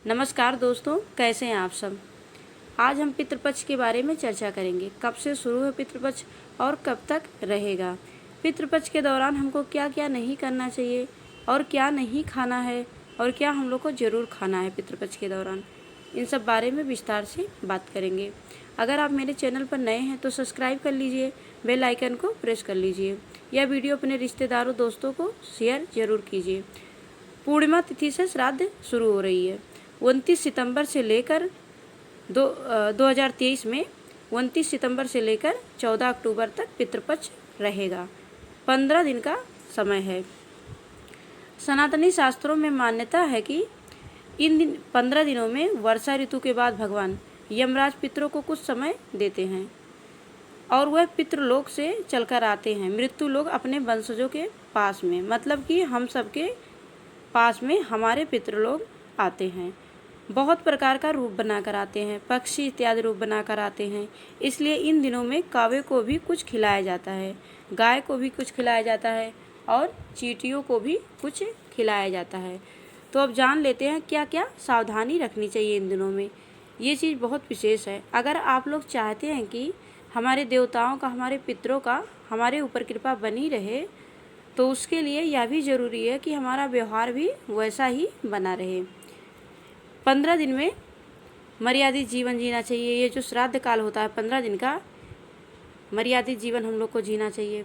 नमस्कार दोस्तों, कैसे हैं आप सब। आज हम पितृपक्ष के बारे में चर्चा करेंगे। कब से शुरू है पितृपक्ष और कब तक रहेगा। पितृपक्ष के दौरान हमको क्या क्या नहीं करना चाहिए और क्या नहीं खाना है और क्या हम लोग को ज़रूर खाना है पितृपक्ष के दौरान, इन सब बारे में विस्तार से बात करेंगे। अगर आप मेरे चैनल पर नए हैं तो सब्सक्राइब कर लीजिए, बेल आइकन को प्रेस कर लीजिए। यह वीडियो अपने रिश्तेदारों दोस्तों को शेयर ज़रूर कीजिए। पूर्णिमा तिथि से श्राद्ध शुरू हो रही है। 29 सितंबर से लेकर 2023 में 29 सितंबर से लेकर 14 अक्टूबर तक पितृपक्ष रहेगा। 15 दिन का समय है। सनातनी शास्त्रों में मान्यता है कि इन 15 दिनों में वर्षा ऋतु के बाद भगवान यमराज पितरों को कुछ समय देते हैं और वह पितृलोक से चलकर आते हैं मृत्यु लोग अपने वंशजों के पास में, मतलब कि हम सबके पास में हमारे पितृलोग आते हैं। बहुत प्रकार का रूप बनाकर आते हैं, पक्षी इत्यादि रूप बनाकर आते हैं। इसलिए इन दिनों में कौवे को भी कुछ खिलाया जाता है, गाय को भी कुछ खिलाया जाता है और चींटियों को भी कुछ खिलाया जाता है। तो अब जान लेते हैं क्या क्या सावधानी रखनी चाहिए इन दिनों में। ये चीज़ बहुत विशेष है। अगर आप लोग चाहते हैं कि हमारे देवताओं का, हमारे पितरों का हमारे ऊपर कृपा बनी रहे, तो उसके लिए यह भी ज़रूरी है कि हमारा व्यवहार भी वैसा ही बना रहे। 15 दिन में मर्यादित जीवन जीना चाहिए। ये जो श्राद्ध काल होता है 15 दिन का, मर्यादित जीवन हम लोग को जीना चाहिए।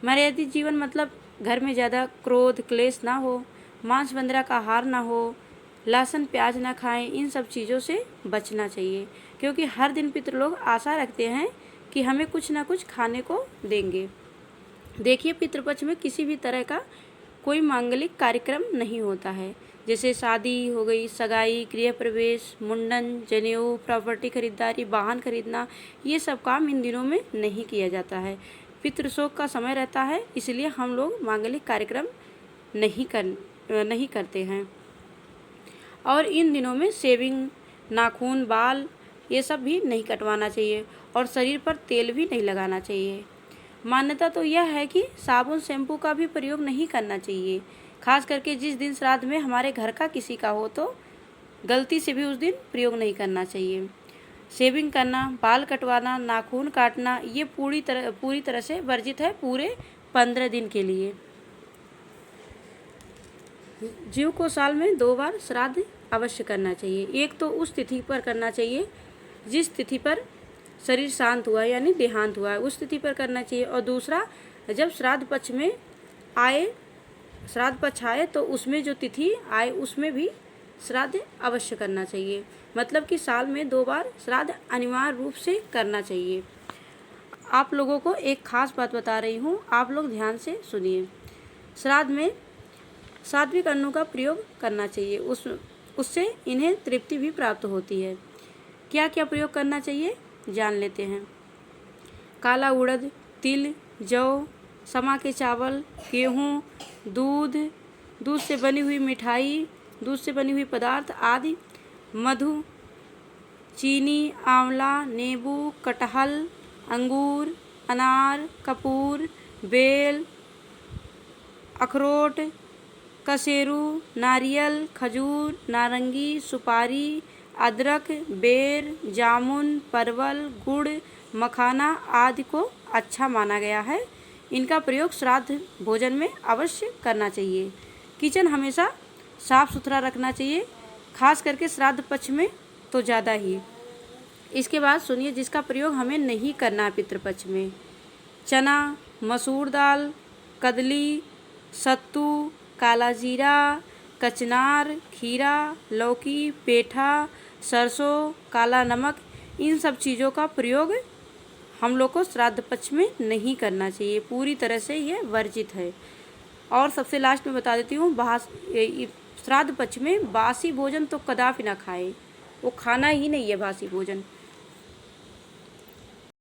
मर्यादित जीवन मतलब घर में ज़्यादा क्रोध क्लेश ना हो, मांस वगैरह का आहार ना हो, लहसुन प्याज ना खाएं, इन सब चीज़ों से बचना चाहिए। क्योंकि हर दिन पितृलोग आशा रखते हैं कि हमें कुछ ना कुछ खाने को देंगे। देखिए, पितृपक्ष में किसी भी तरह का कोई मांगलिक कार्यक्रम नहीं होता है, जैसे शादी हो गई, सगाई, गृह प्रवेश, मुंडन, जनेऊ, प्रॉपर्टी खरीदारी, वाहन खरीदना, ये सब काम इन दिनों में नहीं किया जाता है। पितृशोक का समय रहता है, इसलिए हम लोग मांगलिक कार्यक्रम नहीं करते हैं। और इन दिनों में शेविंग, नाखून, बाल ये सब भी नहीं कटवाना चाहिए और शरीर पर तेल भी नहीं लगाना चाहिए। मान्यता तो यह है कि साबुन शैम्पू का भी प्रयोग नहीं करना चाहिए, खास करके जिस दिन श्राद्ध में हमारे घर का किसी का हो तो गलती से भी उस दिन प्रयोग नहीं करना चाहिए। शेविंग करना, बाल कटवाना, नाखून काटना ये पूरी तरह से वर्जित है पूरे 15 दिन के लिए। जीव को साल में 2 बार श्राद्ध अवश्य करना चाहिए। एक तो उस तिथि पर करना चाहिए जिस तिथि पर शरीर शांत हुआ यानी देहांत हुआ है, उस तिथि पर करना चाहिए। और दूसरा, जब श्राद्ध पक्ष आए तो उसमें जो तिथि आए उसमें भी श्राद्ध अवश्य करना चाहिए। मतलब कि साल में 2 बार श्राद्ध अनिवार्य रूप से करना चाहिए। आप लोगों को एक खास बात बता रही हूँ, आप लोग ध्यान से सुनिए। श्राद्ध में सात्विक अन्नों का प्रयोग करना चाहिए, उससे इन्हें तृप्ति भी प्राप्त होती है। क्या क्या प्रयोग करना चाहिए जान लेते हैं। काला उड़द, तिल, जौ, समा के चावल, गेहूँ, दूध से बनी हुई मिठाई, दूध से बनी हुई पदार्थ आदि, मधु, चीनी, आंवला, नींबू, कटहल, अंगूर, अनार, कपूर, बेल, अखरोट, कसेरू, नारियल, खजूर, नारंगी, सुपारी, अदरक, बेर, जामुन, परवल, गुड़, मखाना आदि को अच्छा माना गया है। इनका प्रयोग श्राद्ध भोजन में अवश्य करना चाहिए। किचन हमेशा साफ सुथरा रखना चाहिए, खास करके श्राद्ध पक्ष में तो ज़्यादा ही। इसके बाद सुनिए जिसका प्रयोग हमें नहीं करना है पितृपक्ष में। चना, मसूर दाल, कदली, सत्तू, काला जीरा, कचनार, खीरा, लौकी, पेठा, सरसों, काला नमक, इन सब चीज़ों का प्रयोग हम लोग को श्राद्ध पक्ष में नहीं करना चाहिए। पूरी तरह से ये वर्जित है। और सबसे लास्ट में बता देती हूँ, श्राद्ध पक्ष में बासी भोजन तो कदापि ना खाएं, वो खाना ही नहीं है बासी भोजन।